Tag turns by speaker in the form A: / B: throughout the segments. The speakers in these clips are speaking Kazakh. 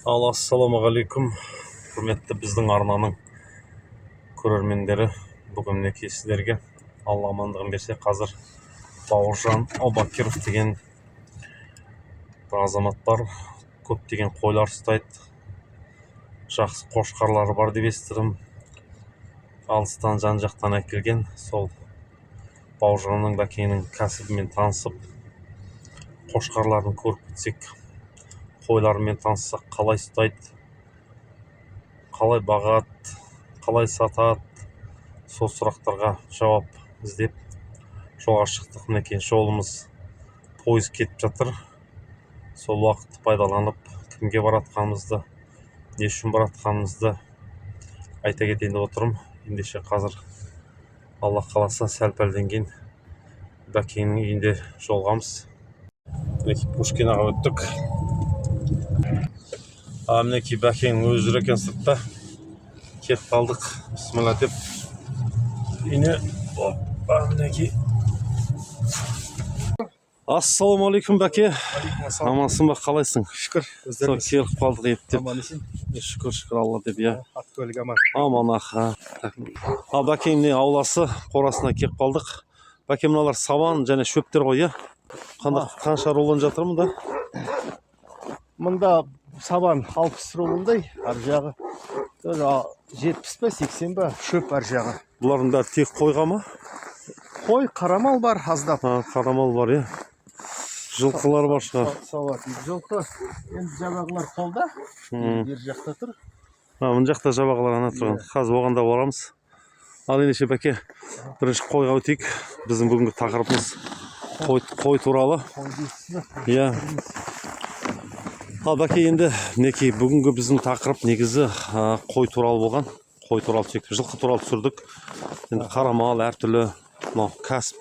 A: Ассалаумағалейкум, құрметті біздің арнаның көрермендері. Бүгін мінекей сіздерге Алла амандығын берсе, қазір Бауыржан Аубакиров деген бір азамат бар. Көптеген қойлар ұстайды, жақсы қошқарлары бар деп естідім. Алыстан жан-жақтан әкелген. Сол Бауыржанның бәкеңнің кәсібімен танысып, қошқарларын көріп кетсек, қойларымен таныссақ, қалай ұстайды, қалай бағады, қалай сатады, сол сұрақтарға жауап іздеп жолға шықтық. Мінекей жолымыз пойыз кетіп жатыр. Сол уақытты пайдаланып, кімге баратқанымызды, не үшін баратқанымызды айта кетейін деп отырмын. Ендеше қазір Алла қаласа сәл-пәлден кейін бәкеңнің үйінде жолығамыз. Мінекей Пушкин аға өттік. Мінекей бәкеңнің өзі жүр екен сыртта. Кетіп қалдық. Бисмилла деп үйіне. Мінекей. Ассалаумағалейкум бәке. Амансың ба, қалайсың?
B: Шүкір.
A: Сол келіп қалдық ептеп.
B: Аман-есен.
A: Шүкір Алла деп, иә.
B: Ат-көлік аман.
A: Аман аха. Бәкеңнің ауласы қорасына келіп қалдық. Бәке, мыналар сабан және шөптер ғой, иә? Қанша рулон жатыр мұнда?
B: Мұнда сабан 60 рулондай, ар жағы 70 па 80 ба шөп ар жағы.
A: Бұлардың бәрі тек қойға ма?
B: Қой, қарамал бар аздап.
A: Қарамал бар, иә. Жылқылар бар шығар.
B: Жылқы енді жабағылар қолда, бер жақта тұр.
A: Мына жақта жабағылар ана тұрған. Қазір оған да барамыз. Ал ендеше бәке, бірінші қойға өтейік. Біздің бүгінгі тақырыбымыз қой туралы. Иә. Ал бәке, енді мінекей бүгінгі біздің тақырып негізі қой туралы болған. Қой туралы түсірдік, жылқы туралы түсірдік. Енді қарамал әртүрлі кәсіп,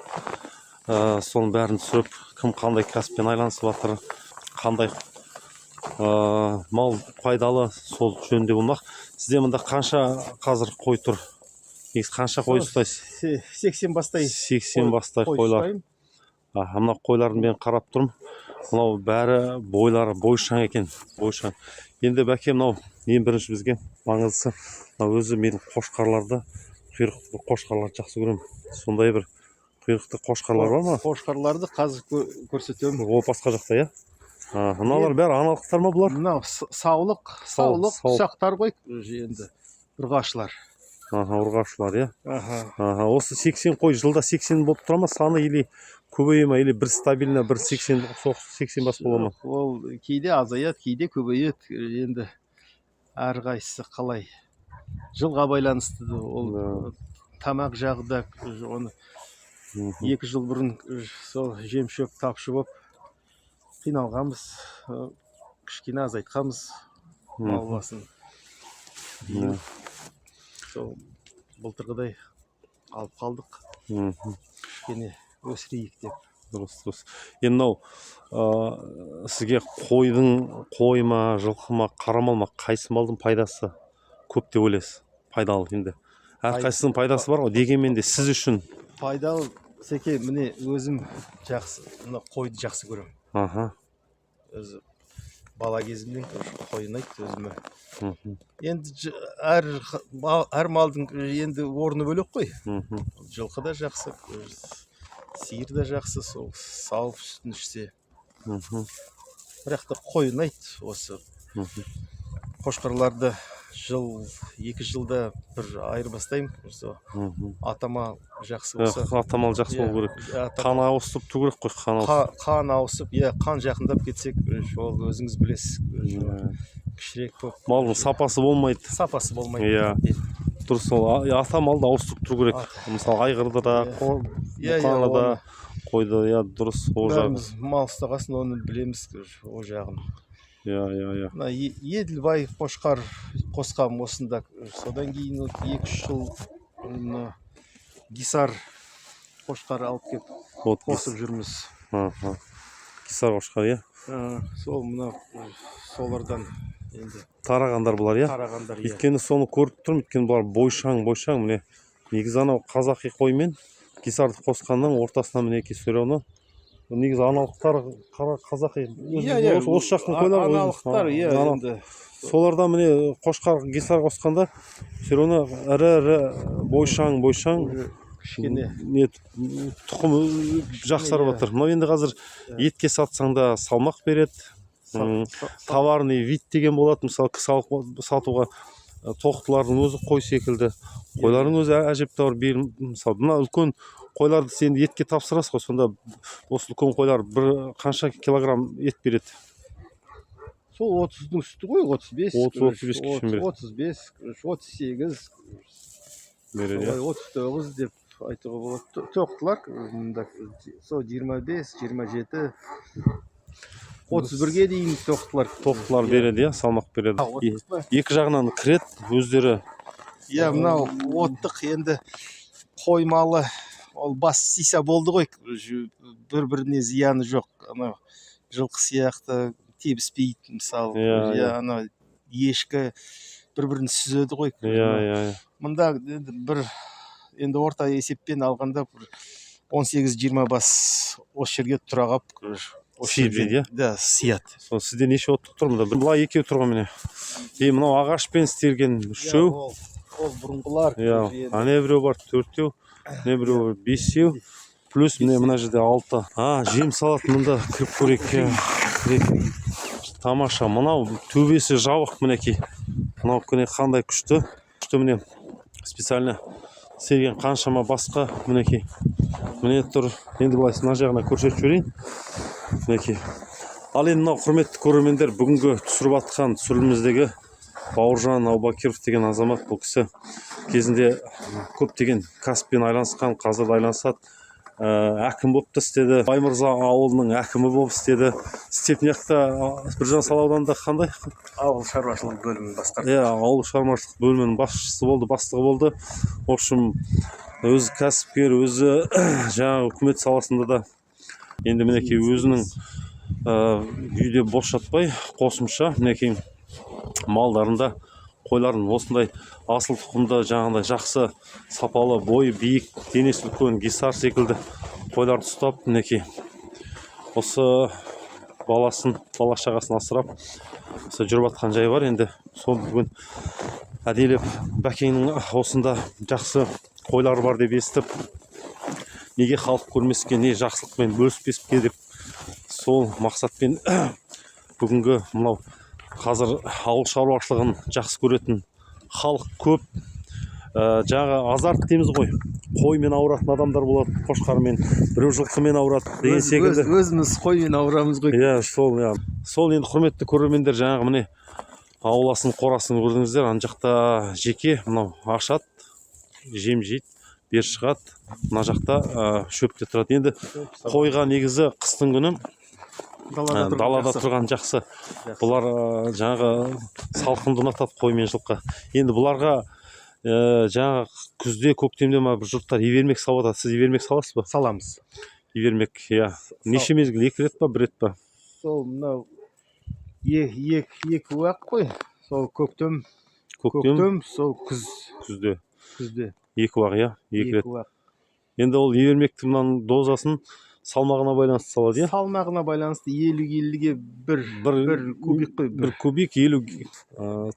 A: соның бәрін түсіріп, кім қандай кәсіппен айланысып жатыр, қандай мал пайдалы, сол жөнінде болмақ. Сізде мұнда қанша қазір қой тұр? Қанша қой ұстайсыз?
B: 80 бастай.
A: 80 бастай қойлар. Мына қойларын мен қарап тұрмын. Мынау бәрі бойлары бойшаң екен, бойшаң. Енді бәке, мынау ең бірінші бізге маңыздысы, өзі менің қошқарларды, құйрықты қошқарларды жақсы көремін. Сондай бір құйрықты қошқарлар бар ма?
B: Қошқарларды қазір көрсетемін.
A: О, басқа жақта, иә? Мыналар бәрі аналықтар ма бұлар?
B: Мынау саулық, ұсақтар ғой, енді ұрғашылар.
A: Ұрғашылар, иә? Осы 80 қой жылда 80 болып тұра ма саны, или көбейе ма, или бір стабильно бір 80 бас бола ма?
B: Ол кейде азаяды, кейде көбейеді. Енді әрқайсысы қалай жылға байланысты. Ол тамақ жағда оны 2 жыл бұрын сол жем-шөп тапшы болып қиналғанбыз, кішкене азайтқанбыз мал басын. Сол былтырғыдай алып қалдық. Кішкене өсірейік деп.
A: Дұрыс. Енді мынау сізге қой ма, жылқы ма, қарамал ма, қайсы малдың пайдасы көп деп ойлайсыз? Пайдалы енді. Әрқайсының пайдасы бар ғой, дегенмен де сіз үшін
B: пайдалы. Секе, міне өзім жақсы, қойды жақсы көремін. Өзі бала кезімнен қой ұнайды өзіме. Енді әр малдың енді орны бөлек қой. Жылқы да жақсы, сиыр да жақсы, сол сауып сүтін ішсе. Бірақ та қой ұнайды осы. Қошқарларды 2 жылда бір айырбастаймын. Атама жақсы болса.
A: Атамал жақсы болу керек. Қан ауысып тұру керек қой.
B: Қан ауысып, қан жақындап кетсек, ол өзіңіз білесіз. Кішірек көп.
A: Малдың сапасы болмайды.
B: Сапасы болмайды.
A: Дұрыс, ата малды ауыстырып тұру керек. Мысалы айғырды да, бұқаны да, қойды, дұрыс.
B: Бәріміз мал ұстағасын, оны білеміз о жағын. Еділбай қошқар қосқам осында. Содан кейін 2-3 жыл Гисар қошқар алып кеп қосып жүрміз.
A: Гисар қошқар, иә?
B: Сол мұна солардан енді
A: тарағандар бұлар, иә?
B: Тарағандар, иә.
A: Өйткені соны көріп тұрмын, өйткені бұлар бойшаң. Негізі анау қазақи қоймен Гисарды қосқанның ортасына мінекей сөреуні негізі аналықтар қазақи. Осы жақтың қойлар ғой.
B: Аналықтар, иә, енді.
A: Солардан міне қошқар гисар қосқанда все равно ірі бойшаң
B: Кішкене
A: не тұқым жақсарып жатыр. Мынау енді қазір етке сатсаң да салмақ береді. Товарный вид деген болады, мысалы сатуға тоқтылардың өзі қой секілді, қойлардың өзі әжептәуір мысалы мына үлкен қойларды сен етке тапсырасыз ғой, сонда осы үлкен қойлар бір қанша килограмм ет береді?
B: Сол 30-ның үсті ғой, 35.
A: 30-35 кешен береді.
B: 35, 38
A: береді.
B: 39 деп айтуға болады. Тоқтылар мұнда сол 25, 27, 31-ге дейін тоқтылар
A: береді, иә, салмақ береді. Екі жағынан кірет өздері.
B: Иә, мынау оттық енді қоймалы, ол бас сиса болды ғой, бір-біріне зияны жоқ. Анау жылқы сияқты тебіспейді, мысалы. Иә, анау ешкі бір-бірін сүзеді ғой.
A: Иә.
B: Мұнда енді орта есеппен алғанда 18-20 бас осы жерге тұра қап
A: сиып жейді,
B: да, сияды.
A: Сол сізде неше оттық тұр мұнда? Былай екеу тұр ғой міне. Мынау ағашпен істелген үшеу.
B: Ол бұрынғылар.
A: Ане біреу бар 4-теу, не біреу 5-теу, плюс мына жерде 6. Жем салатын мұнда кіріп көрейік. Тамаша. Мынау төбесі жабық мінекей. Мынау қандай күшті. Міне специально серген қаншама басқа мінекей. Міне тұр. Енді былай мына жағына көрсетіп жіберейін. Мінекей. Ал енді мынау құрметті көрермендер, бүгінгі түсіріп атқан түсіріліміміздегі Бауыржан Аубакиров деген азамат, бұл кісі кезінде көптеген кәсіппен айланысқан, қазір да айланысады. Әкім болып та істеді, Баймырза ауылының әкімі болып істеді. Степняқта Біржан Сал ауданында қандай?
B: Ауыл шаруашылық бөлімінің басқарды.
A: Ауыл шаруашылық бөлімінің басшысы болды, бастығы болды. В общем, өзі кәсіпкер, өзі жаңа үкімет саласында да енді мінекей өзінің үйде бос жатпай, қосымша мінекей малдарында қойларын осындай асыл тұқымда жаңағындай жақсы сапалы, бойы биік, денесі үлкен гисар секілді қойларды ұстап, мінекей осы бала шағасын асырап жүріп жатқан жай бар. Енді сол бүгін әдейілеп бәкеңнің осында жақсы қойлары бар деп естіп, неге халық көрмеске, не жақсылықпен бөліспеске деп сол мақсатпен бүгінгі мынау қазір ауыл шаруашылығын жақсы көретін халық көп. Жаңа азарт дейміз ғой, қоймен ауыратын адамдар болады, қошқармен, біреу жылқымен ауырады деген секілді.
B: Өзіміз қоймен ауырамыз ғой.
A: Сол енді құрметті көрермендер, жаңағы міне ауласын, қорасын көрдіңіздер. Ана жақта жеке мынау ашады, жем жейді, бер шығады. Мына жақта шөпте тұрады. Енді қойға негізі қыстың күні далада тұрған жақсы. Бұлар жаңағы салқынды ұнатады, қой мен жылқы. Енді бұларға жаңа күзде, көктемде бір жұрттар ивермек салып жатады. Сіз ивермек саласыз ба?
B: Саламыз.
A: Ивермек, иә. Неше мезгіл, 2 рет па, 1 рет па?
B: Сол мынау екі уақ қой. Сол көктем, сол
A: күзде.
B: 2
A: уақ, иә, 2 рет. Енді ол ивермекті мынаның дозасын салмағына байланысты салады, иә?
B: Салмағына байланысты 50-50-ге бір кубик қой.
A: 1 кубик 50.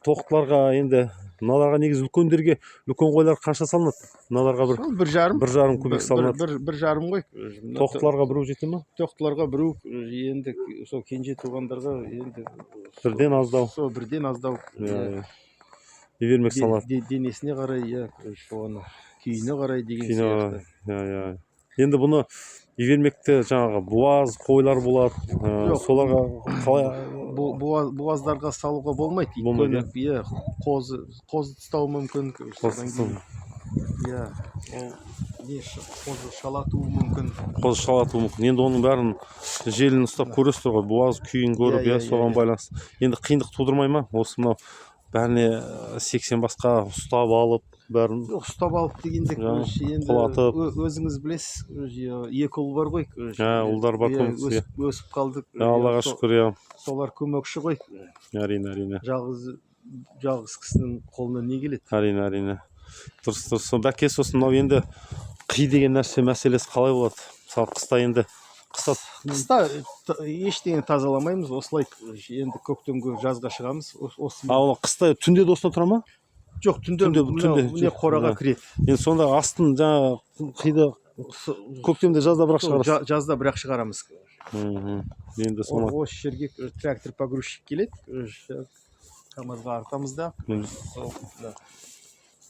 A: Тоқтыларға енді мыналарға негізі үлкендерге, үлкен қойлар қанша салынады? Мыналарға 1,5 кубик салынады.
B: 1,5 ғой.
A: Тоқтыларға 1 жете ме?
B: Тоқтыларға 1, енді сол кенже туғандарға енді
A: бірден аздау.
B: Сол бірден аздау.
A: Ивермек салынады.
B: Денесіне қарай, соны күйіне қарай деген сияқты.
A: Енді бұны ивермекті жаңағы буаз қойлар болады. Соларға қалай?
B: Буаздарға салуға болмайды. Өйткені қозы тастауы мүмкін. Қозы шалатуы мүмкін.
A: Енді оның бәрін желін ұстап көресіздер ғой. Буаз күйін көріп, соған байланысты. Енді қиындық тудырмай ма? Осы мынау бәріне 80 басқа ұстап алып, бәрін
B: ұстап алып дегенде
A: құлатып,
B: өзіңіз білесіз, 2 ұл бар ғой.
A: Ұлдар бар,
B: өсіп қалдық.
A: Аллаға шүкір.
B: Солар көмекші ғой.
A: Әрине.
B: Жалғыз кісінің қолына не келеді?
A: Әрине. Дұрыс. Бәке, сосын мынау енді қи деген нәрсе мәселесі қалай болады? Мысалы қыста енді
B: қыста ештеңе тазаламаймыз, осылай енді көктемге жазға шығамыз. Осы
A: ал қыста түнде де осында тұра ма?
B: жоқ, түнде міне қораға кіреді.
A: Енді сонда астын жаңа қиды көктемде жазда бірақ шығарасыз.
B: Жазда бірақ шығарамыз.
A: Енді соны
B: осы жерге трактор погрузчик келеді. КамАЗға артамыз да.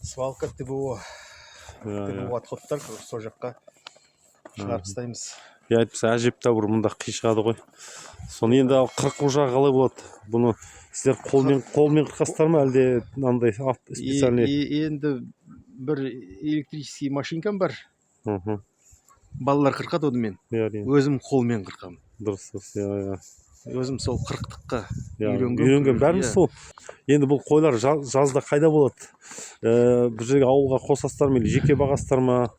B: Свалка ТБО отходтар сол жаққа шығарып тастаймыз.
A: Айтпаса әжепті бір мұнда қи шығады ғой. Соны енді ал қырқу жағы қалай болады? Бұны сіздер қолмен қырқасыздар ма, әлде мынандай специальный?
B: Енді бір электрический машинкам бар. Балалар қырқады онымен. Өзім қолмен қырқамын.
A: Дұрыс,
B: өзім сол қырықтыққа
A: үйренген. Бәріміз сол. Енді бұл қойлар жазда қайда болады? Бір жерге ауылға қосасыздар ма, жеке бағасыздар ма,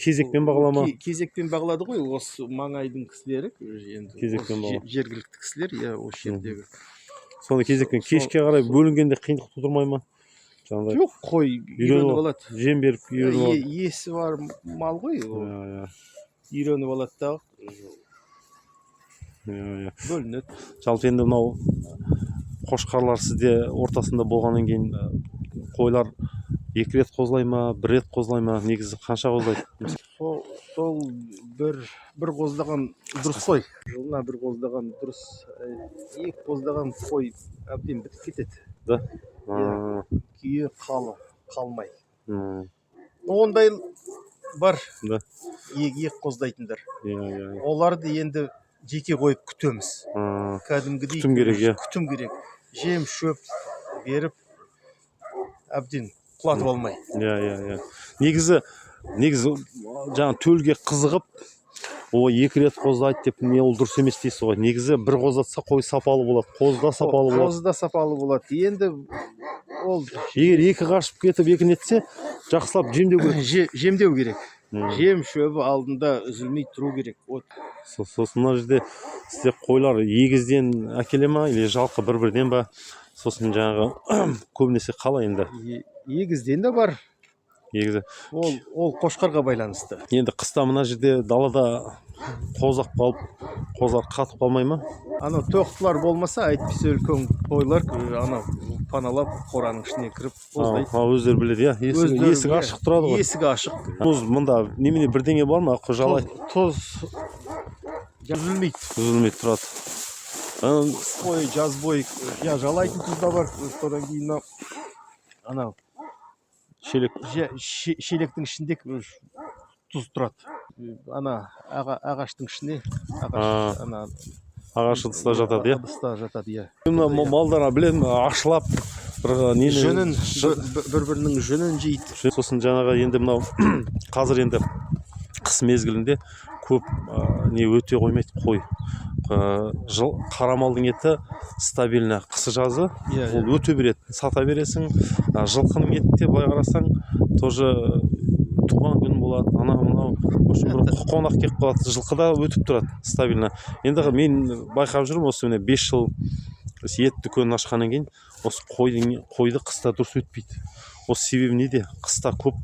A: кезекпен бағалама?
B: Кезекпен бағалады ғой, осы маңайдың кісілері, жергілікті кісілер, осы жердегі.
A: Сонда кезекпен кешке қарай бөлінгенде қиындық тудырмай ма?
B: Жоқ, қой үйреніп алады.
A: Жем беріп үйреніп алады.
B: Есі бар мал ғой, үйреніп алады да. Бөлінеді.
A: Жалпы енді мынау қошқарлар сізде ортасында болғаннан кейін қойлар 2 рет қозылай ма, 1 рет қозылай ма, негізі қанша қозылайды?
B: Сол бір қоздаған дұрыс қой. Жылына бір қоздаған дұрыс. 2 қоздаған қой әбден бітіп кетеді.
A: Да?
B: Күйе қалмай. Ондай бар. 2 қоздайтындар. Оларды енді жеке қойып күтеміз. Кәдімгідей күтім керек. Жем, шөп беріп әбден құлатып алмай.
A: Негізі жаңа төлге қызығып, о 2 рет қоздайды деп не ол дұрыс емес дейсіз ғой. Негізі бір қоздатса қой сапалы болады, қозда сапалы болады.
B: Қозда сапалы болады. Енді ол
A: егер 2 қашып кетіп 2 нетсе, жақсылап жемдеу керек.
B: Жемдеу керек. Жем шөбі алдында үзілмей тұру керек.
A: Сосын мына жерде сізде қойлар егізден әкеле ма, или жалқы бір-бірден ба? Сосын жаңағы көбінесе қалай енді?
B: Егізден де бар.
A: Егізі.
B: Ол қошқарға байланысты.
A: Енді қыста мына жерде далада қозақ қалып, қозар қатып қалмай ма?
B: Ана тоқтылар болмаса, әйтпесе үлкен қойлар паналап қораның ішіне кіріп қоздайды.
A: Өздері біледі, есік ашық тұрады ғой.
B: Есік ашық.
A: Тұз мұнда немене бірдеңе бар ма? Жалайды.
B: Тұз үзілмейді.
A: Үзілмейді тұрады.
B: Қой жаз бойы жалайтын тұз да бар. Содан кейін анау шелектің ішінде тұз тұрады. Ана ағаштың ішіне
A: ағаш ыдыста жатады, иә?
B: Ыдыста жатады, иә.
A: Малдарға білем, ашылап
B: жүнін, бір-бірінің жүнін жейді.
A: Сосын жаңағы енді мынау қазір енді қыс мезгілінде көп не өте қоймайды қой. Қара малдың еті стабильно қысы жазы ол өте береді, сата бересің. Жылқының еті де былай қарасаң тоже туған күн болады, мынау қонақ келіп қалады, жылқыда өтіп тұрады стабильно. Енді мен байқап жүрмін, осы 5 жыл ет дүкенін ашқаннан кейін осы қойды қыста дұрыс өтпейді. Осы себебі неде? Қыста көп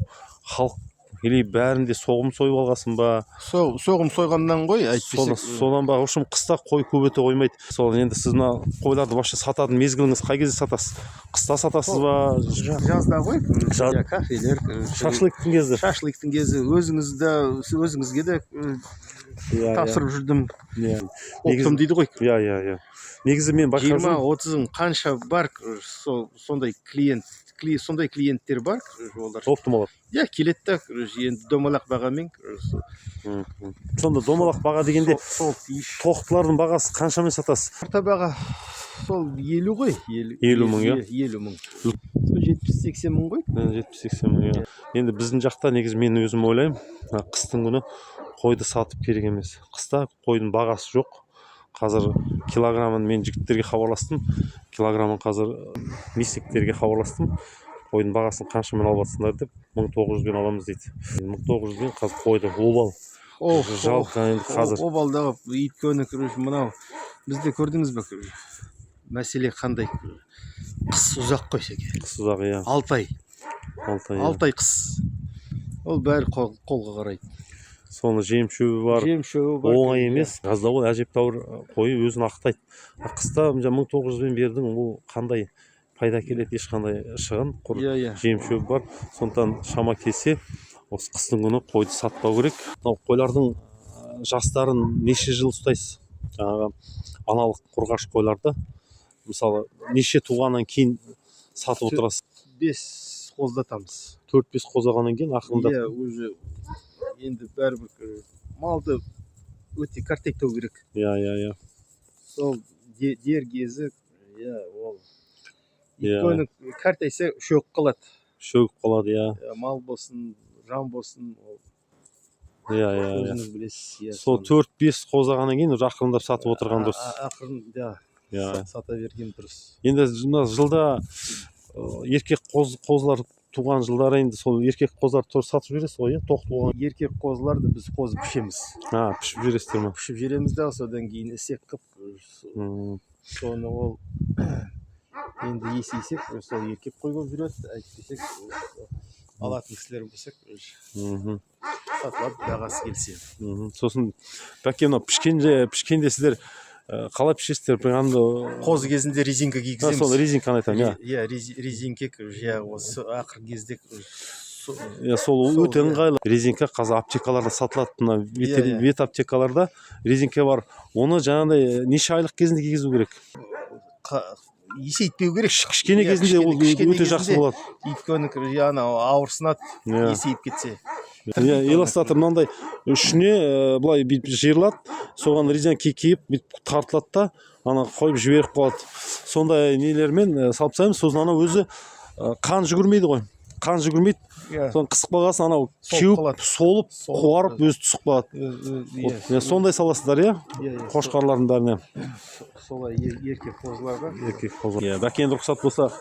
A: халық или бәрінде соғым сойып алғасын ба?
B: Соғым сойғаннан ғой, әйтпесе.
A: Содан ба, ұшым қыста қой көп өте қоймайды. Сол енді сіз мына қойларды вообще сататын мезгіліңіз қай кезде сатасыз? Қыста сатасыз ба?
B: Жазда ғой. Кафелер.
A: Шашлыктың кезі.
B: Шашлыктың кезі. Өзіңізге де тапсырып жүрдім. Оптым дейді ғой.
A: Негізі мен байқап жүрмін.
B: 20-30 қанша бар, сондай клиенттер бар.
A: Оптым олар.
B: Келеді да, енді домалақ бағамен.
A: Сонда домалақ баға дегенде тоқтылардың бағасы қаншамен сатасыз?
B: Орта баға сол 50 ғой.
A: 50 мың, иә?
B: 50 мың. 70-80 мың ғой.
A: 70-80 мың, иә. Енді біздің жақта негізі мен өзім ойлаймын, қыстың күні қойды сатып керек емес. Қыста қойдың бағасы жоқ. Қазір килограммын мен жігіттерге хабарластым. Килограммын қазір мистиктерге хабарластым. Қойдың бағасын қаншамен алып деп 1900-бен аламыз дейді. 1900-бен қазір қойды обал. Жалқы енді қазір.
B: Обалдағы өйткені мынау бізде көрдіңіз бе? Мәселе қандай? Қыс ұзақ қой Секе.
A: Қыс ұзақ, иә.
B: 6 ай. 6 ай қыс. Ол бәрі қолға қарайды.
A: соны жем шөбі бар.
B: Жем шөбі бар.
A: Оңай емес. Жазда ол әжептәуір қойы өзін ақтайды. Қыста 1900 бердің, ол қандай пайда келеді, ешқандай шығын, құр жем шөбі бар. Сондықтан шама келсе, осы қыстың күні қойды сатпау керек. Қойлардың жастарын неше жыл ұстайсыз? Жаңағы аналық қорғаш қойларды мысалы неше туғаннан кейін сатып отырасыз?
B: 5 қоздатамыз.
A: 4-5 қозағаннан кейін ақырында.
B: Уже енді бәрібір малды өте картектеу керек. Сол дер кезі, ол өйткені картайса шөгіп қалады.
A: Шөгіп қалады,
B: мал болсын, жан болсын,
A: өзіңіз
B: білесіз.
A: Сол 4-5 қозағаннан кейін ақырындап сатып отырған дұрыс.
B: Ақырын сата берген дұрыс.
A: Енді жылда еркек қозылар туған жылдары енді сол еркек қозыларды сатып жібересіз ғой, тоқ туған.
B: Еркек қозыларды біз қозып пішеміз.
A: Пішіп жібересіздер ме?
B: Пішіп жібереміз де, содан кейін ісек қып, соны ол енді есейсек, сол еркек қой болып жүреді, әйтпесек алатын кісілер болсақ, сатылап бағасы келсе.
A: Сосын бәке мына пішкенде сіздер қалай пішесіздер?
B: Қозы кезінде резинка кигіземіз.
A: Сол резинканы айтамын,
B: резинке осы ақыр кезде
A: сол өте ыңғайлы. Резинка қазір аптекаларда сатылады, мына вет аптекаларда резинка бар. Оны жаңағыдай неше айлық кезінде кигізу керек?
B: Есейтпеу керек.
A: Кішкене кезінде ол өте жақсы болады.
B: Өйткені ауырсынады, есейіп кетсе.
A: Эластатор мынандай үшіне былай жиырылады, соған резинка киіп тартылады да, ана қойып жіберіп қалады. Сондай нелермен салып тастаймыз, сосын ана өзі қан жүгірмейді ғой. Қан жүгірмейді. Соны қысып қалғасын анау кеуіп, солып, қуарып өзі түсіп қалады. Сондай саласыздар, қошқарлардың бәріне.
B: Солай еркек қозыларға.
A: Еркек қозылар. Бәке енді рұқсат болса,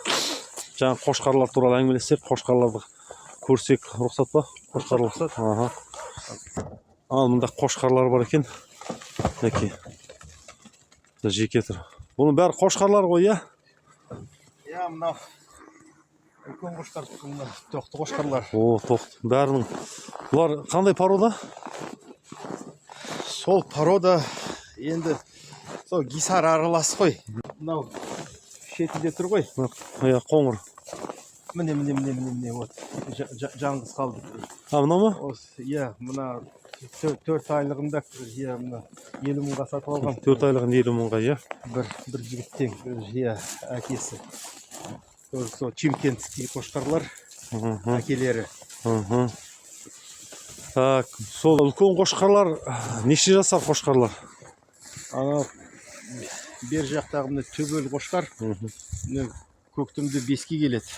A: жаңа қошқарлар туралы әңгімелессек, қошқарларды көрсек рұқсат па? Қошқарлар. Мында қошқарлар бар екен. Әке. Жеке тұр. Бұның бәрі қошқарлар ғой,
B: мынау үлкен қошқар, тоқты қошқарлар.
A: Тоқты. Бәрінің. Бұлар қандай порода?
B: Сол порода енді сол гисар аралас қой. Мынау шетінде тұр ғой.
A: Қоңыр.
B: Міне, вот. Жаңғыз қалды.
A: Мына ма?
B: Мына 4 айлығында 50 мыңға сатып алған.
A: 4 айлығын 50 мыңға,
B: Бір жігіттен, әкесі. Сол Чимкентский қошқарлар, әкелері.
A: Сол үлкен қошқарлар, неше жасар қошқарлар?
B: Бер жақтағы төбел қошқар, көктемде 5-ке келеді.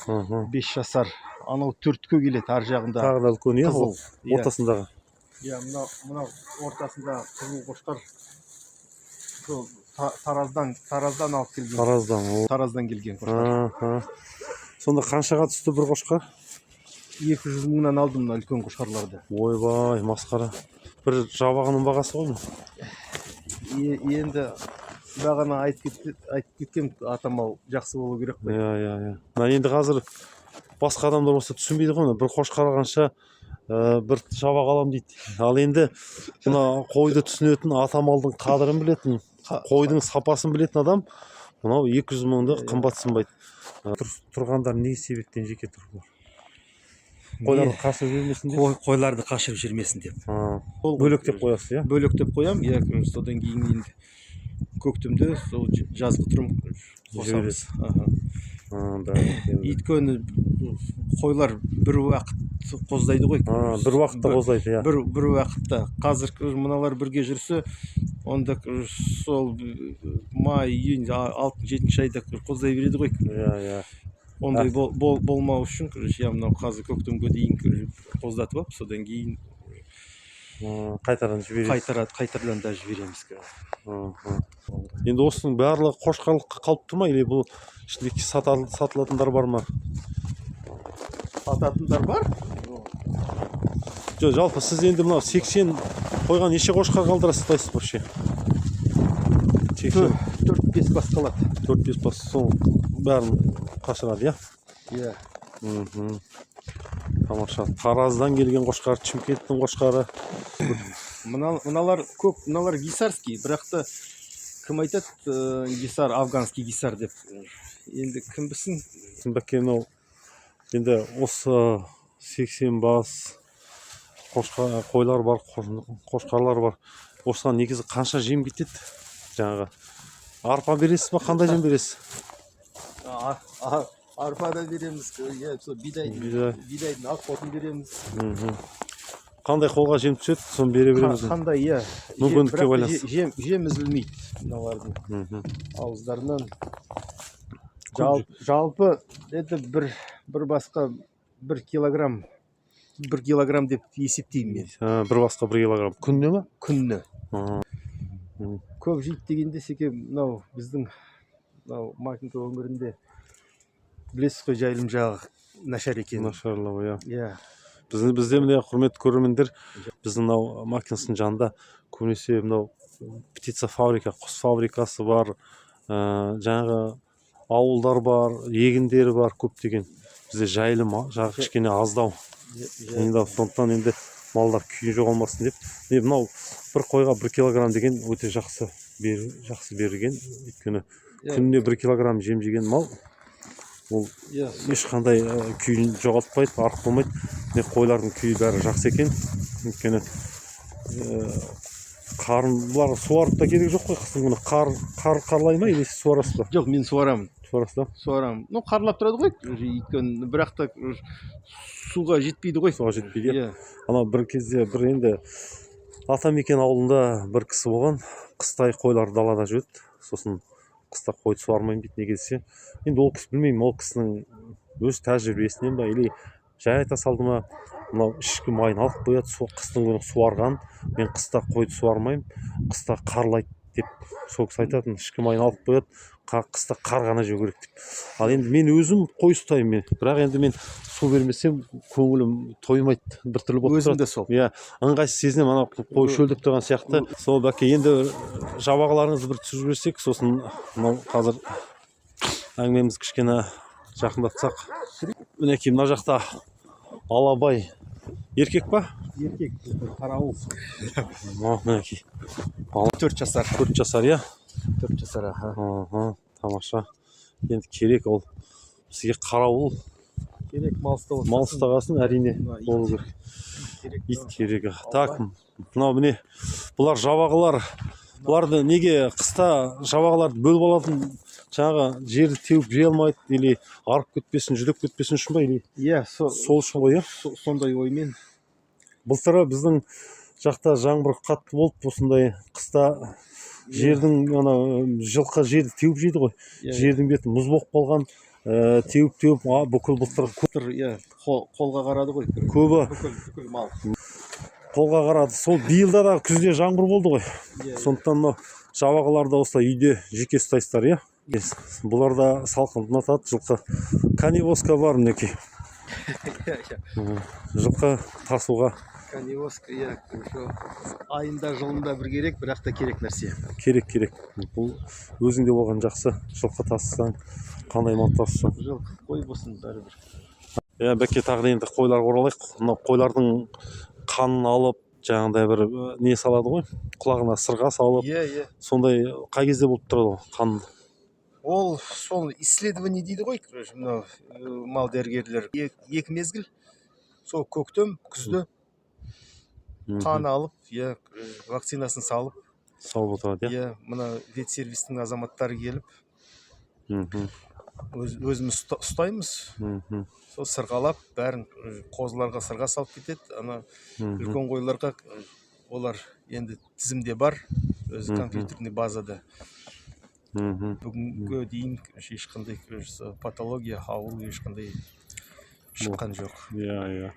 B: 5 жасар. Анау 4-ке келеді, ар жағында.
A: Тағы да үлкен, ортасындағы.
B: Мынау ортасында қызыл қошқар. Тараздан алып келген. Тараздан келген қошқар.
A: Сонда қаншаға түсті бір қошқар?
B: 200 мыңнан алдым мына үлкен қошқарларды.
A: Ойбай, масқара. Бір жабағының бағасы ғой?
B: Енді бағана айтып кеткен атамал жақсы болу керек қой.
A: Енді қазір басқа адамдар болса түсінбейді ғой. Бір қошқар алғанша бір жабақ алам дейді. Ал енді мына қойды түсінетін, атамалдың қадірін білетін, қойдың сапасын білетін адам мынау 200 мыңды қымбатсынбайды. Тұрғандар не себептен жеке тұрғылар? Қойларды қашып жүрмесін деп?
B: Қойларды қашып жүрмесін деп.
A: Бөлектеп қоясыз,
B: Бөлектеп қоям, содан кейін енді көктемде сол жазғы тұрым қосамыз. Өйткені қойлар бір уақыт қоздайды ғой.
A: Бір уақытта қоздайды,
B: Бір уақытта. Қазір мыналар бірге жүрсе, онда сол май, июнь, 6-7 айда қоздай береді ғой. Ондай болмау үшін, мынау қазір көктемге дейін қоздатып алып, содан кейін қайтардан да жібереміз.
A: Енді осының барлығы қошқарлыққа қалып тұр ма, или бұл ішінде сатылатындар бар ма?
B: Сататындар бар?
A: Жалпы сіз енді мынау 80 қойған неше қошқар қалдырасыз тайсыз бұршы?
B: 4-5 бас қалады.
A: 4-5 бас, сол бәрін қашырады, Тамаша. Тараздан келген қошқар, Чимкенттің қошқары.
B: Мыналар көп, мыналар гисарский, бірақ та кім айтады гисар, афганский гисар деп. Енді кім білсін?
A: Бәке мынау енді осы 80 бас қойлар бар, қошқарлар бар. Осыған негізі қанша жем кетеді? Жаңағы арпа бересіз ба, қандай жем бересіз?
B: Арпа да береміз, бидайдың ақ отын береміз.
A: Қандай қолға жем түседі, соны бере береміз.
B: Қандай, иә.
A: Мүмкіндікке байланысты.
B: Жем үзілмейді мыналардың ауыздарынан. Жалпы это бір басқа 1 килограмм деп есептеймін мен.
A: Бір басқа 1 килограмм. Күніне ме?
B: Күніне. Көп жейді дегенде секе мынау біздің Макинка өңірінде білесіз қой, жайылым жағы нашар екен.
A: Нашарлау, иә.
B: Иә.
A: Бізде міне құрметті көрермендер, біздің мынау Макинканың жанында көбінесе мынау птица фабрика, құс фабрикасы бар, жаңағы ауылдар бар, егіндері бар, көптеген. Бізде жайылым жағы кішкене аздау. Енді сондықтан енді малдар күйі жоғалмасын деп. Мынау бір қойға 1 килограмм деген өте жақсы берілген. Өйткені күніне 1 килограмм жем жеген мал ол ешқандай күйін жоғалтпайды, арық болмайды. Қойлардың күйі бәрі жақсы екен. Өйткені бұлар суарып та керек жоқ қой, қыстың күні қарлай ма, немесе суарасыз ба?
B: Жоқ, мен суарамын.
A: Суарасыз ба?
B: Суарамын. Қарлап тұрады ғой, өйткені бірақ та суға жетпейді ғой.
A: Суға жетпейді. Ана бір кезде енді Атамекен ауылында бір кісі болған, қыстай қойлар далада жүреді. Сосын қыста қойды суармайын дейді, неге десе. Енді ол кісі білмеймін, ол кісінің өз тәжірибесінен ба, или жай айта салды ма, мынау ішкі майын алып қояды, қыстың күні суарған. Мен қыста қойды суармаймын, қыста қарлайды деп сол кісі айтатын, ішкі майын алып қояды, қыста қар ғана жеу керек деп. Ал енді мен өзім қой ұстаймын, бірақ енді мен су бермесем көңілім тоймайды, біртүрлі болып тұрады.
B: Өзім де сол.
A: Иә, ыңғайсыз сезінемін, ана қой шөлдеп тұрған сияқты. Сол бәке, енді жабағыларыңызды бір түсіріп жіберсек, сосын мынау қазір әңгімеміз кішкене жақындатсақ. Мінекей мына жақта Алабай еркек па?
B: Еркек, қарауыл.
A: Мінекей
B: 4 жасар.
A: 4 жасар, иә?
B: 4 жасар,
A: тамаша. Енді керек ол сізге қарауыл.
B: Керек, мал
A: ұстағасын әрине болу керек. Ит керегі. Так, мынау міне, бұлар жабағылар. Бұларды неге қыста жабағыларды бөліп алатын, жаңағы жерді теуіп жей алмайды, или арып кетпесін, жүдеп кетпесін үшін ба, или?
B: Иә,
A: сол үшін ғой, иә?
B: Сондай оймен.
A: Былтыры біздің жақта жаңбыр қатты болып, осындай қыста жердің жылқы жерді теуіп жейді ғой. Жердің беті мұз болып қалған, теуіп бүкіл былтыр
B: қолға қарады ғой.
A: Көбі
B: Бүкіл мал.
A: Қолға қарады. Сол биылда да күзде жаңбыр болды ғой. Сондықтан жабағыларды осылай үйде жеке ұстайсыздар, иә? Бұларда салқын ұнатады, жылқы. Каневоска бар мінекей. Жылқы тасуға.
B: Каневоска, айында жылында бір керек, бірақ та керек нәрсе.
A: Керек. Бұл өзіңде болған жақсы. Жылқы тасысаң, қандай мал тасысаң.
B: Жылқы, қой болсын бәрібір.
A: Бәке, тағы енді қойларға оралайық. Қойлардың қанын алып, жаңағыдай бір не салады ғой, құлағына сырға салып. Сондай қай кезде болып тұрады қан?
B: Ол сол исследование дейді ғой, мал дәрігерлер. 2 мезгіл, сол көктем, күзде қан алып, вакцинасын салып
A: отырады,
B: иә? Мына ветсервистің азаматтары келіп, өзіміз ұстаймыз. Сол сырғалап, бәрін қозыларға сырға салып кетеді. Ана үлкен қойларға олар енді тізімде бар, өзі компьютерный базада. Бүгінгі дейін ешқандай патология, ауру ешқандай шыққан жоқ.
A: Иә.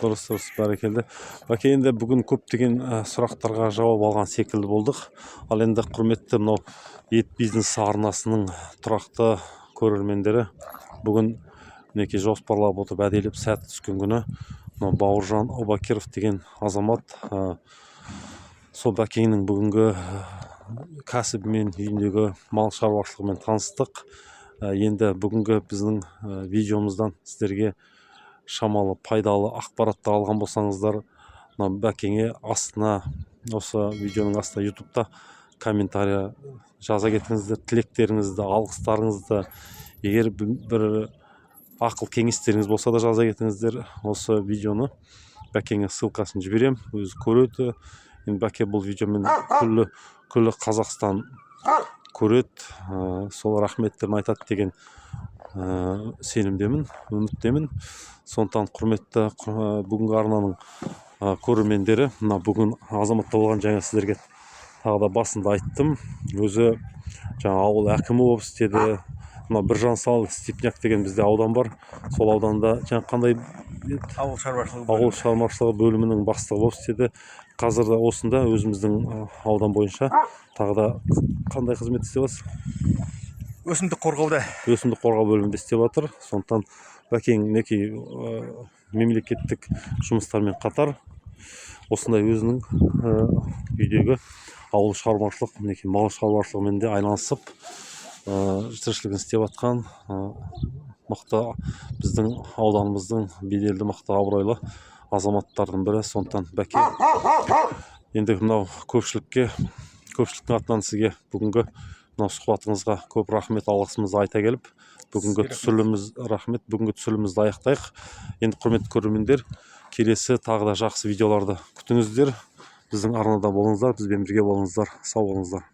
A: Дұрыс, бәрекелді. Бәке, енді бүгін көптеген сұрақтарға жауап алған секілді болдық. Ал енді құрметті мынау ет бизнес арнасының тұрақты көрермендері, бүгін мінекей жоспарлап отырып әделеп сәті түскен күні Бауыржан Обакиров деген азамат сол бәкеңнің бүгінгі кәсібімен, үйіндегі мал шаруашылығымен таныстық. Енді бүгінгі біздің видеомыздан сіздерге шамалы пайдалы ақпараттар алған болсаңыздар, мына бәкеңе астына, осы видеоның астына ютубта комментария жаза кетіңіздер, тілектеріңізді, алғыстарыңызды, егер бір ақыл кеңестеріңіз болса да жаза кетіңіздер. Осы видеоны бәкеңе ссылкасын жіберем, өзі көреді. Енді бәке бұл видеомен күллі Қазақстан көреді, сол рахметтерін айтады деген сенімдемін, үміттемін. Сондықтан құрметті бүгінгі арнаның көрермендері, мына бүгін Азаматта болған жаңа сіздерге тағы да басында айттым. Өзі жаңа ауыл әкімі болып істеді. Мына Біржансал Степняк деген бізде аудан бар. Сол ауданда жаңа қандай
B: ауыл шаруашылығы
A: бөлімінің бастығы болып істеді. Қазір де осында өзіміздің аудан бойынша тағы да қандай қызмет істеп жатсыз?
B: өсімдік қорғауда.
A: Өсімдік қорғау бөлімінде істеп жатыр. Сондықтан бәкең мінекей мемлекеттік жұмыстармен қатар осындай өзінің үйдегі ауыл шаруашылық, мінекей мал шаруашылығымен де айналысып тіршілігін істеп жатқан мықты біздің ауданымыздың беделді, мықты, абыройлы азаматтардың бірі. Сондықтан бәке енді мынау көпшіліктің атынан сізге бүгінгі мынау сұхбатыңызға көп рахмет, алғысымызды айта келіп, бүгінгі түсірілімімізді аяқтайық. Енді құрметті көрермендер, келесі тағы да жақсы видеоларды күтіңіздер. Біздің арнада болыңыздар, бізбен бірге болыңыздар, сау болыңыздар.